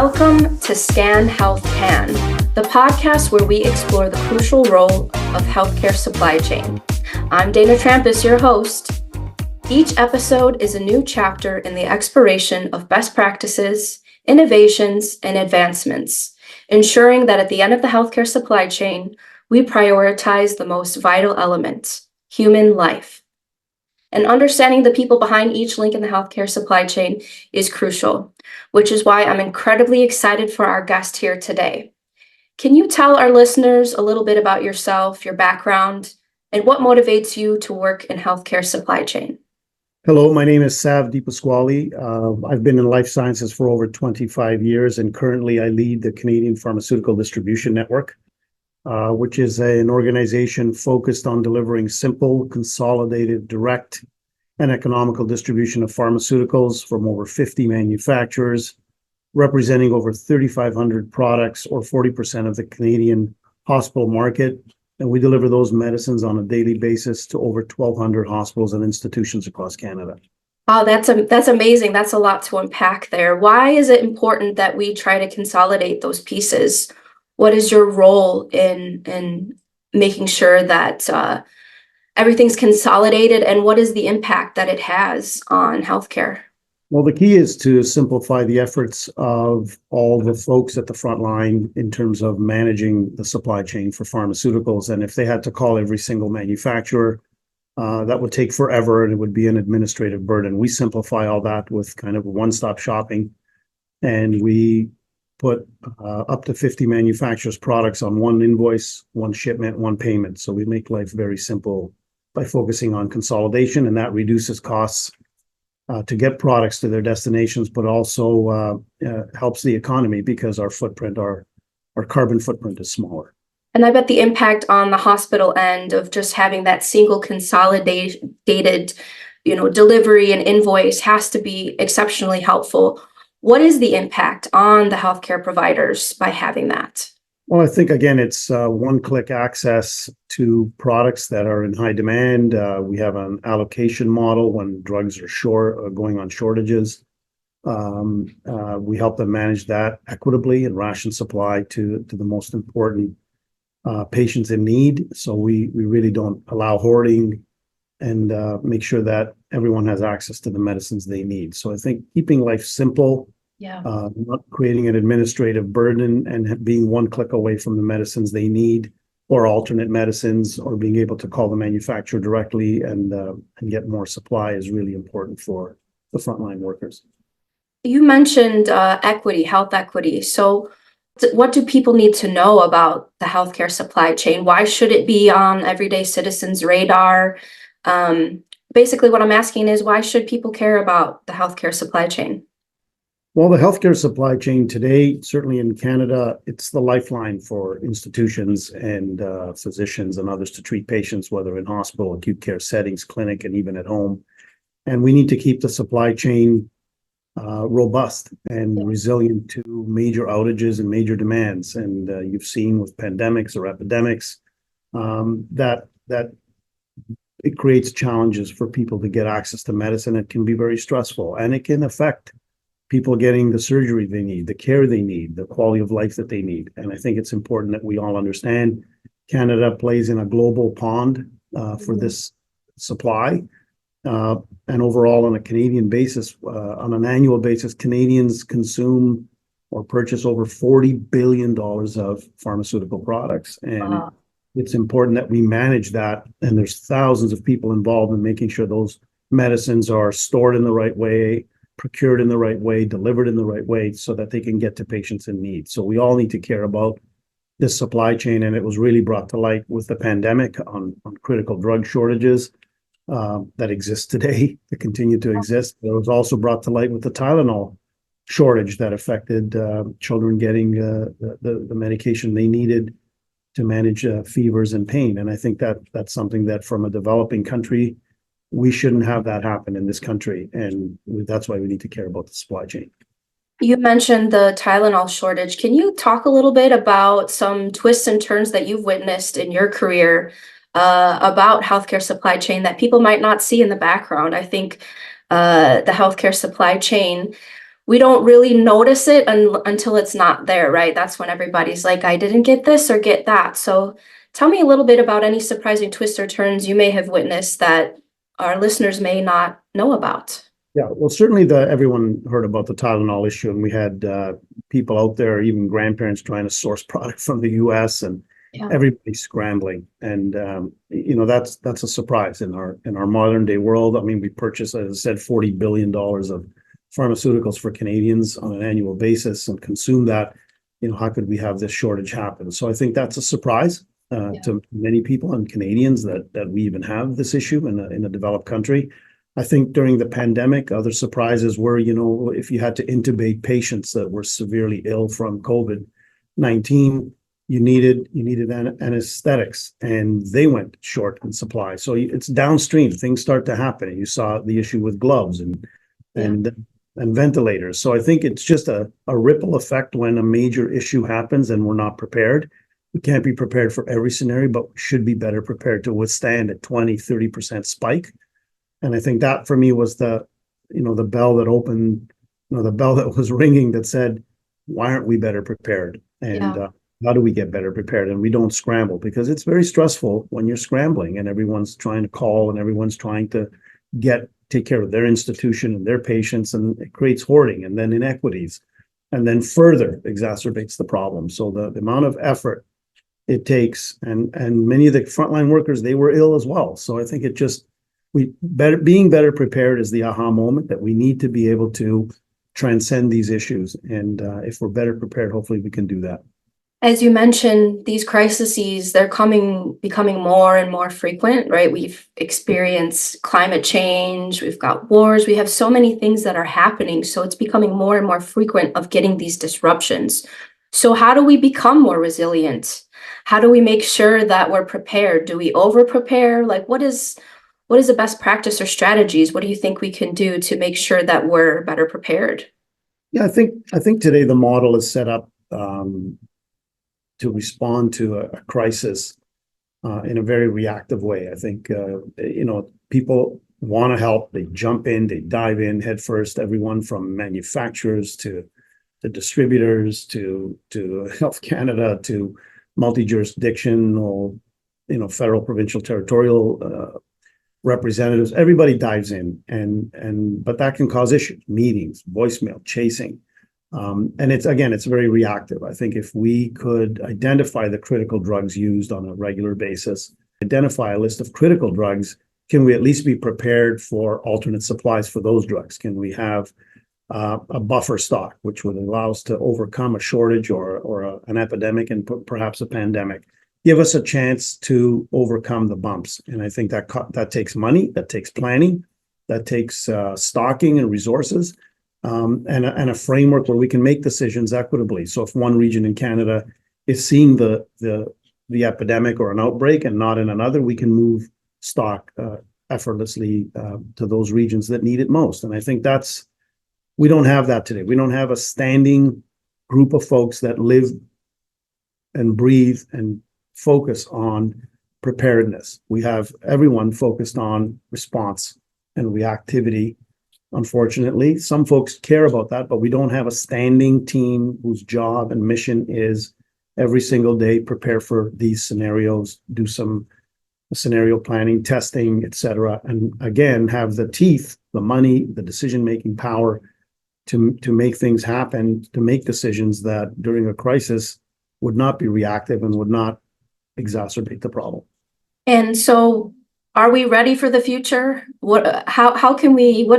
Welcome to Scan Health Can, the podcast where we explore the crucial role of healthcare supply chain. I'm Dana Trampas, your host. Each episode is a new chapter in the exploration of best practices, innovations, and advancements, ensuring that at the end of the healthcare supply chain, we prioritize the most vital element, human life. And understanding the people behind each link in the healthcare supply chain is crucial, which is why I'm incredibly excited for our guest here today. Can you tell our listeners a little bit about yourself, your background, and what motivates you to work in healthcare supply chain? Hello, my name is Sav DiPasquale. I've been in life sciences for over 25 years, and currently I lead the Canadian Pharmaceutical Distribution Network, which is an organization focused on delivering simple, consolidated, direct, and economical distribution of pharmaceuticals from over 50 manufacturers, representing over 3,500 products or 40% of the Canadian hospital market. And we deliver those medicines on a daily basis to over 1,200 hospitals and institutions across Canada. Oh, that's amazing. That's a lot to unpack there. Why is it important that we try to consolidate those pieces? What is your role in making sure that everything's consolidated, and what is the impact that it has on healthcare? Well, the key is to simplify the efforts of all the folks at the front line in terms of managing the supply chain for pharmaceuticals. And if they had to call every single manufacturer, that would take forever and it would be an administrative burden. We simplify all that with kind of one-stop shopping, and we put up to 50 manufacturers' products on one invoice, one shipment, one payment. So we make life very simple by focusing on consolidation, and that reduces costs to get products to their destinations, but also helps the economy because our carbon footprint is smaller. And I bet the impact on the hospital end of just having that single consolidated, delivery and invoice has to be exceptionally helpful. What is the impact on the healthcare providers by having that? Well, I think, again, it's one-click access to products that are in high demand. We have an allocation model when drugs are short, going on shortages. We help them manage that equitably and ration supply to the most important patients in need. So we really don't allow hoarding and make sure that everyone has access to the medicines they need. So I think keeping life simple, not creating an administrative burden, and being one click away from the medicines they need or alternate medicines, or being able to call the manufacturer directly and get more supply is really important for the frontline workers. You mentioned equity, health equity. So what do people need to know about the healthcare supply chain? Why should it be on everyday citizens' radar? Basically, what I'm asking is, why should people care about the healthcare supply chain? Well, the healthcare supply chain today, certainly in Canada, it's the lifeline for institutions and physicians and others to treat patients, whether in hospital, acute care settings, clinic, and even at home. And we need to keep the supply chain robust and resilient to major outages and major demands. And you've seen with pandemics or epidemics that it creates challenges for people to get access to medicine. It can be very stressful, and it can affect people getting the surgery they need, the care they need, the quality of life that they need. And I think it's important that we all understand Canada plays in a global pond for this supply. And overall, on a Canadian basis, on an annual basis, Canadians consume or purchase over $40 billion of pharmaceutical products. And it's important that we manage that. And there's thousands of people involved in making sure those medicines are stored in the right way, procured in the right way, delivered in the right way, so that they can get to patients in need. So we all need to care about this supply chain, and it was really brought to light with the pandemic on critical drug shortages that exist today, that continue to exist. It was also brought to light with the Tylenol shortage that affected children getting the medication they needed to manage fevers and pain. And I think that's something that, from a developing country, we shouldn't have that happen in this country, and that's why we need to care about the supply chain. You mentioned the Tylenol shortage. Can you talk a little bit about some twists and turns that you've witnessed in your career about healthcare supply chain that people might not see in the background? I think the healthcare supply chain we don't really notice it until it's not there, right? That's when everybody's like, I didn't get this or get that. So tell me a little bit about any surprising twists or turns you may have witnessed that our listeners may not know about. Yeah, well, certainly everyone heard about the Tylenol issue, and we had people out there, even grandparents, trying to source product from the U.S. and Yeah. everybody scrambling. And that's a surprise in our modern day world. I mean, we purchase, as I said, $40 billion of pharmaceuticals for Canadians on an annual basis and consume that. How could we have this shortage happen? So I think that's a surprise to many people and Canadians that we even have this issue in a developed country. I think during the pandemic, other surprises were, if you had to intubate patients that were severely ill from COVID-19, you needed anesthetics, and they went short in supply. So it's downstream. Things start to happen. And you saw the issue with gloves and ventilators. So I think it's just a ripple effect when a major issue happens and we're not prepared. We can't be prepared for every scenario, but we should be better prepared to withstand a 20-30% spike. And I think that for me was the bell that opened, the bell that was ringing that said, why aren't we better prepared? And how do we get better prepared? And we don't scramble, because it's very stressful when you're scrambling and everyone's trying to call and everyone's trying to take care of their institution and their patients, and it creates hoarding and then inequities, and then further exacerbates the problem. So the amount of effort it takes, and many of the frontline workers, they were ill as well. So I think being better prepared is the aha moment that we need to be able to transcend these issues. And if we're better prepared, hopefully we can do that. As you mentioned, these crises, they're becoming more and more frequent, right? We've experienced climate change, we've got wars, we have so many things that are happening. So it's becoming more and more frequent of getting these disruptions. So how do we become more resilient? How do we make sure that we're prepared? Do we over-prepare? Like, what is the best practice or strategies? What do you think we can do to make sure that we're better prepared? Yeah, I think today the model is set up to respond to a crisis in a very reactive way. I think people want to help. They jump in, they dive in head first. Everyone from manufacturers to distributors to Health Canada to multi-jurisdictional, federal, provincial, territorial representatives. Everybody dives in, but that can cause issues, meetings, voicemail, chasing. And it's very reactive. I think if we could identify the critical drugs used on a regular basis, identify a list of critical drugs, can we at least be prepared for alternate supplies for those drugs? Can we have a buffer stock, which would allow us to overcome a shortage or an epidemic and perhaps a pandemic? Give us a chance to overcome the bumps. And I think that takes money, that takes planning, that takes stocking and resources. And a framework where we can make decisions equitably. So if one region in Canada is seeing the epidemic or an outbreak and not in another, we can move stock effortlessly to those regions that need it most. And I think we don't have that today. We don't have a standing group of folks that live and breathe and focus on preparedness. We have everyone focused on response and reactivity. Unfortunately, some folks care about that, but we don't have a standing team whose job and mission is every single day prepare for these scenarios, do some scenario planning, testing, etc. And again, have the teeth, the money, the decision-making power to make things happen, to make decisions that during a crisis would not be reactive and would not exacerbate the problem. And so, are we ready for the future? What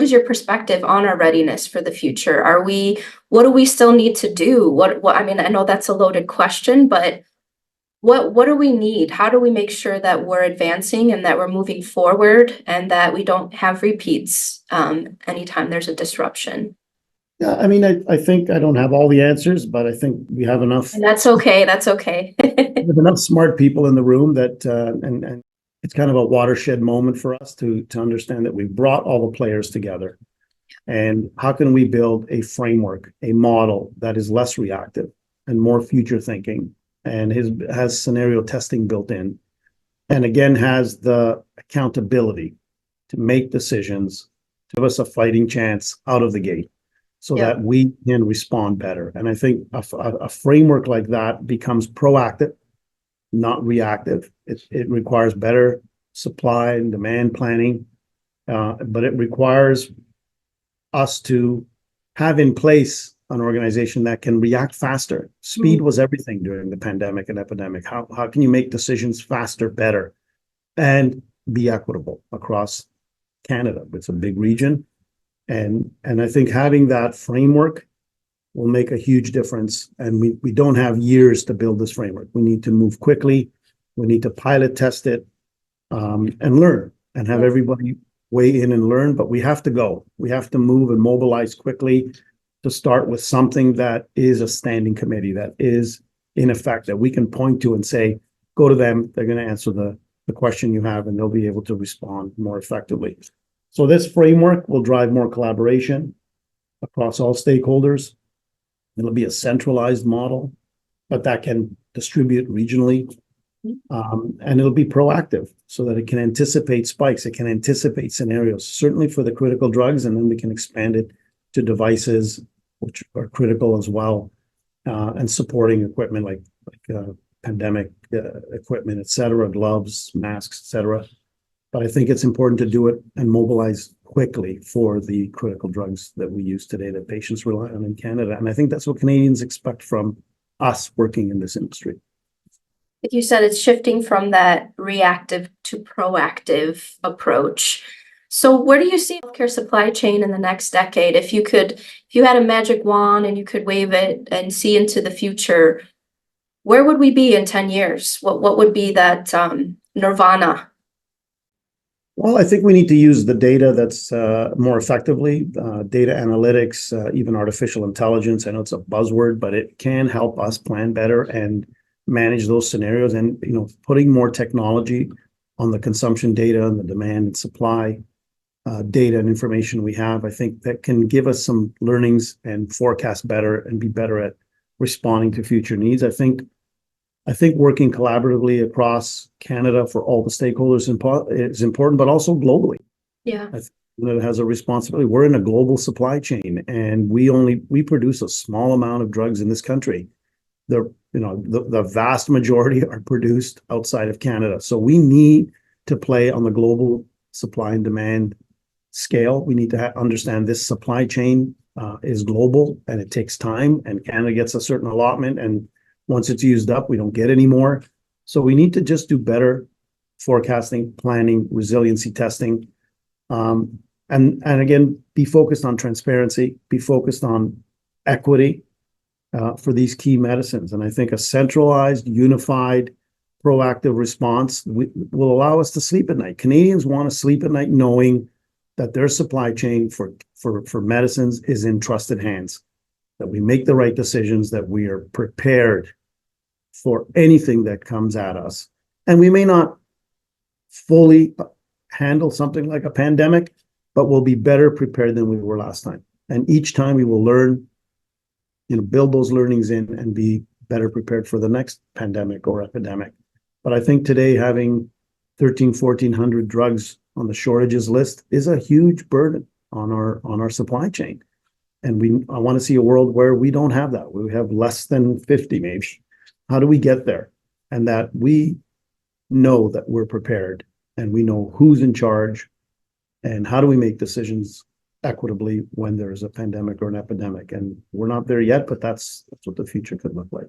is your perspective on our readiness for the future? What do we still need to do? I mean, I know that's a loaded question, but what do we need? How do we make sure that we're advancing and that we're moving forward and that we don't have repeats anytime there's a disruption? Yeah, I mean, I think I don't have all the answers, but I think we have enough. And that's okay. That's okay. We have enough smart people in the room that, and it's kind of a watershed moment for us to understand that we've brought all the players together. And how can we build a framework, a model that is less reactive and more future thinking, and has scenario testing built in, and again has the accountability to make decisions, give us a fighting chance out of the gate. so that we can respond better. And I think a framework like that becomes proactive, not reactive. It requires better supply and demand planning, but it requires us to have in place an organization that can react faster. Speed was everything during the pandemic and epidemic. How can you make decisions faster, better, and be equitable across Canada? It's a big region. And I think having that framework will make a huge difference. And we don't have years to build this framework. We need to move quickly. We need to pilot test it, and learn and have everybody weigh in and learn. But we have to go. We have to move and mobilize quickly to start with something that is a standing committee, that is in effect, that we can point to and say, go to them. They're going to answer the question you have, and they'll be able to respond more effectively. So this framework will drive more collaboration across all stakeholders. It'll be a centralized model, but that can distribute regionally. And it'll be proactive so that it can anticipate spikes. It can anticipate scenarios, certainly for the critical drugs, and then we can expand it to devices, which are critical as well, and supporting equipment like pandemic equipment, et cetera, gloves, masks, et cetera. But I think it's important to do it and mobilize quickly for the critical drugs that we use today that patients rely on in Canada. And I think that's what Canadians expect from us working in this industry. Like you said, it's shifting from that reactive to proactive approach. So where do you see healthcare supply chain in the next decade? If you had a magic wand and you could wave it and see into the future, where would we be in 10 years? What would be that nirvana? Well, I think we need to use the data that's more effectively, data analytics, even artificial intelligence. I know it's a buzzword, but it can help us plan better and manage those scenarios. And putting more technology on the consumption data and the demand and supply data and information we have, I think that can give us some learnings and forecast better and be better at responding to future needs. I think working collaboratively across Canada for all the stakeholders is important, but also globally. Yeah. I think it has a responsibility. We're in a global supply chain, and we produce a small amount of drugs in this country. The vast majority are produced outside of Canada. So we need to play on the global supply and demand scale. We need to understand this supply chain is global, and it takes time, and Canada gets a certain allotment, and once it's used up, we don't get any more. So we need to just do better forecasting, planning, resiliency testing, and again, be focused on transparency, be focused on equity for these key medicines. And I think a centralized, unified, proactive response will allow us to sleep at night. Canadians want to sleep at night knowing that their supply chain for medicines is in trusted hands, that we make the right decisions, that we are prepared for anything that comes at us. And we may not fully handle something like a pandemic, but we'll be better prepared than we were last time. And each time we will learn, build those learnings in and be better prepared for the next pandemic or epidemic. But I think today having 1,400 drugs on the shortages list is a huge burden on our supply chain. And I want to see a world where we don't have that. We have less than 50 maybe. How do we get there? And that we know that we're prepared and we know who's in charge, and how do we make decisions equitably when there's a pandemic or an epidemic. And we're not there yet, but that's what the future could look like.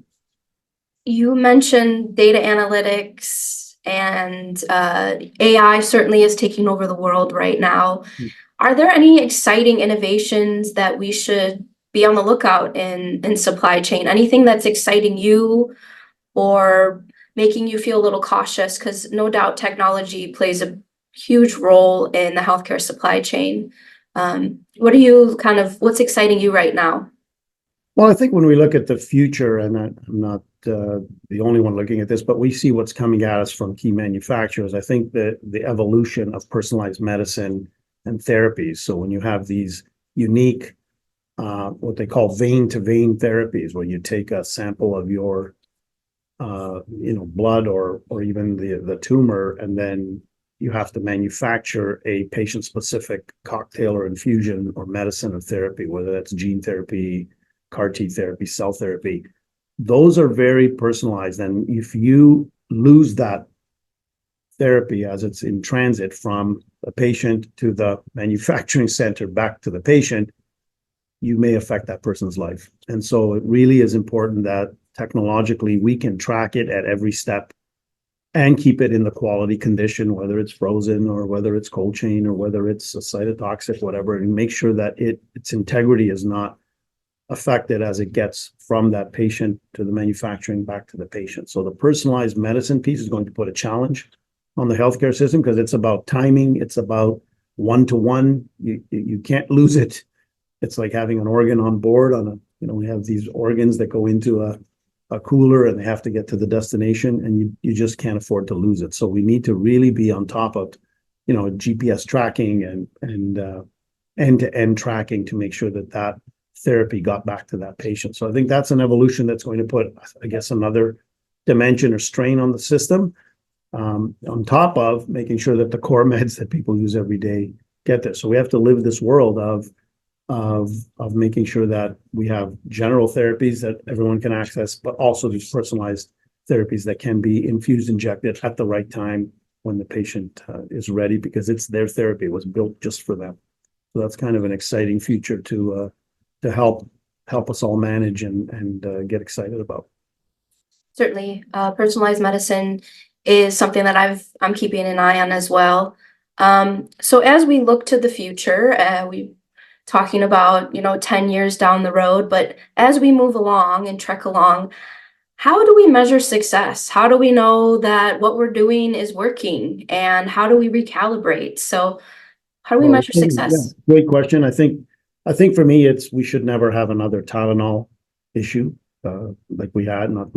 You mentioned data analytics, and AI certainly is taking over the world right now. Are there any exciting innovations that we should be on the lookout in supply chain? Anything that's exciting you or making you feel a little cautious? Because no doubt technology plays a huge role in the healthcare supply chain. What's exciting you right now? Well, I think when we look at the future, and I'm not the only one looking at this, but we see what's coming at us from key manufacturers. I think that the evolution of personalized medicine and therapies. So when you have these unique, what they call vein-to-vein therapies, where you take a sample of your, blood or even the tumor, and then you have to manufacture a patient-specific cocktail or infusion or medicine or therapy, whether that's gene therapy, CAR T therapy, cell therapy. Those are very personalized. And if you lose that therapy as it's in transit from the patient to the manufacturing center back to the patient, you may affect that person's life. And so it really is important that technologically we can track it at every step and keep it in the quality condition, whether it's frozen or whether it's cold chain or whether it's a cytotoxic, whatever, and make sure that its integrity is not affected as it gets from that patient to the manufacturing back to the patient. So the personalized medicine piece is going to put a challenge on the healthcare system because it's about timing. It's about one-to-one. You can't lose it. It's like having an organ on board on we have these organs that go into a cooler and they have to get to the destination, and you just can't afford to lose it. So we need to really be on top of, GPS tracking and end-to-end tracking to make sure that therapy got back to that patient. So I think that's an evolution that's going to put, I guess, another dimension or strain on the system, on top of making sure that the core meds that people use every day get there. So we have to live this world of making sure that we have general therapies that everyone can access, but also these personalized therapies that can be infused, injected at the right time when the patient is ready, because it's their therapy. It was built just for them. So that's kind of an exciting future to help us all manage and get excited about. Certainly, personalized medicine is something that I'm keeping an eye on as well. So as we look to the future, we talking about 10 years down the road, but as we move along and trek along, how do we measure success? How do we know that what we're doing is working, and how do we recalibrate? So how do we measure success? Yeah, great question. I think for me, we should never have another Tylenol issue like we had, not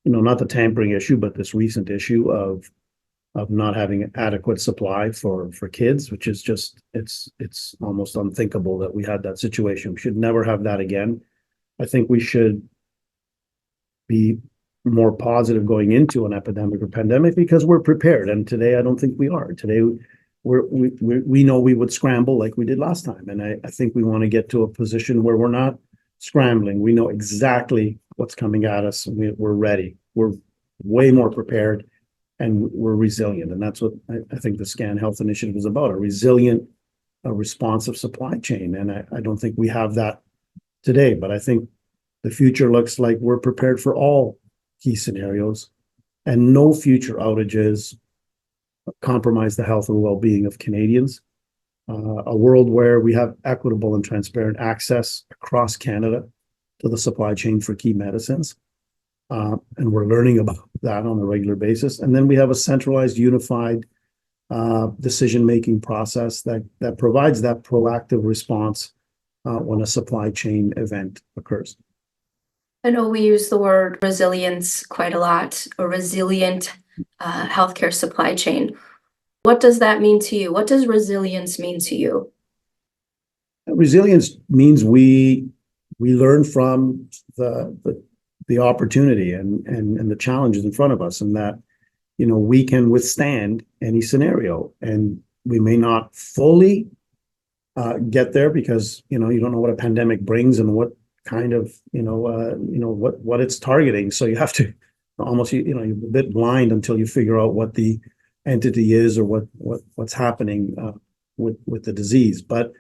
the tampering issue, but this recent issue of not having adequate supply for kids, which is just, it's almost unthinkable that we had that situation. We should never have that again. I think we should be more positive going into an epidemic or pandemic because we're prepared. And today, I don't think we are. Today, we know we would scramble like we did last time. And I think we want to get to a position where we're not scrambling. We know exactly what's coming at us. And we're ready. We're way more prepared. And we're resilient. And that's what I think the Scan Health Initiative is about, a resilient, responsive supply chain. And I don't think we have that today, but I think the future looks like we're prepared for all key scenarios and no future outages compromise the health and well-being of Canadians. A world where we have equitable and transparent access across Canada to the supply chain for key medicines. And we're learning about that on a regular basis. And then we have a centralized, unified decision-making process that provides that proactive response when a supply chain event occurs. I know we use the word resilience quite a lot, a resilient healthcare supply chain. What does that mean to you? What does resilience mean to you? Resilience means we learn from the opportunity and the challenges in front of us, and that we can withstand any scenario. And we may not fully get there because you don't know what a pandemic brings and what kind of what it's targeting. So you have to almost you're a bit blind until you figure out what the entity is or what's happening with the disease. But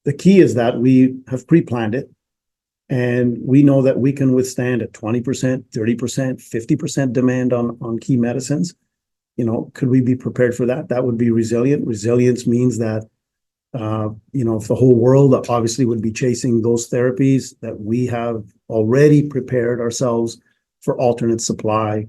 the key is that we have pre-planned it. And we know that we can withstand a 20%, 30%, 50% demand on key medicines. Could we be prepared for that? That would be resilient. Resilience means that, if the whole world obviously would be chasing those therapies, that we have already prepared ourselves for alternate suppliers.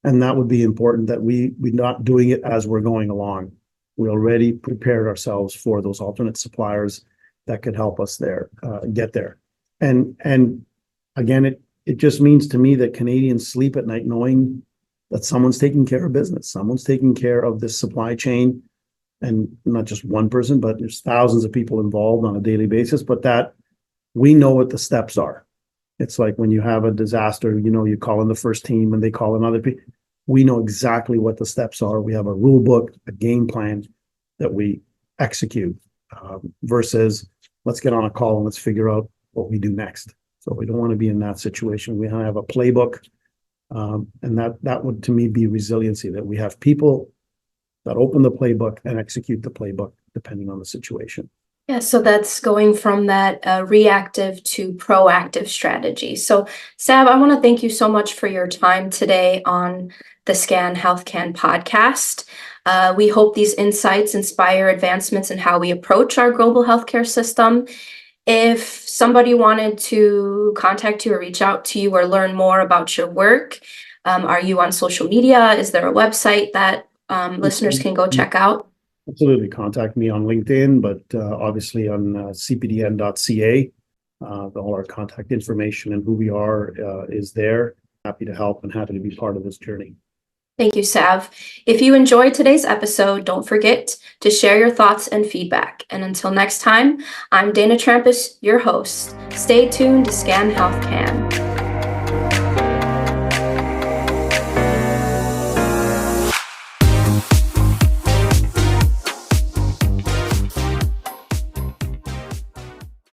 And that would be important, that we're not doing it as we're going along. We already prepared ourselves for those alternate suppliers that could help us get there. And again, it just means to me that Canadians sleep at night knowing that someone's taking care of business, someone's taking care of this supply chain, and not just one person, but there's thousands of people involved on a daily basis, but that we know what the steps are. It's like when you have a disaster, you call in the first team and they call in other people. we know exactly what the steps are. We have a rule book, a game plan that we execute, versus let's get on a call and let's figure out what we do next. So we don't want to be in that situation. We have a playbook, and that would, to me, be resiliency, that we have people that open the playbook and execute the playbook depending on the situation. Yeah, so that's going from that reactive to proactive strategy. So, Sav, I want to thank you so much for your time today on the Scan Health Can podcast. We hope these insights inspire advancements in how we approach our global healthcare system. If somebody wanted to contact you or reach out to you or learn more about your work, are you on social media? Is there a website that listeners can go check out? Absolutely. Contact me on LinkedIn, but obviously on cpdn.ca. All our contact information and who we are is there. Happy to help and happy to be part of this journey. Thank you, Sav. If you enjoyed today's episode, don't forget to share your thoughts and feedback. And until next time, I'm Dana Trampas, your host. Stay tuned to Scan Health Can.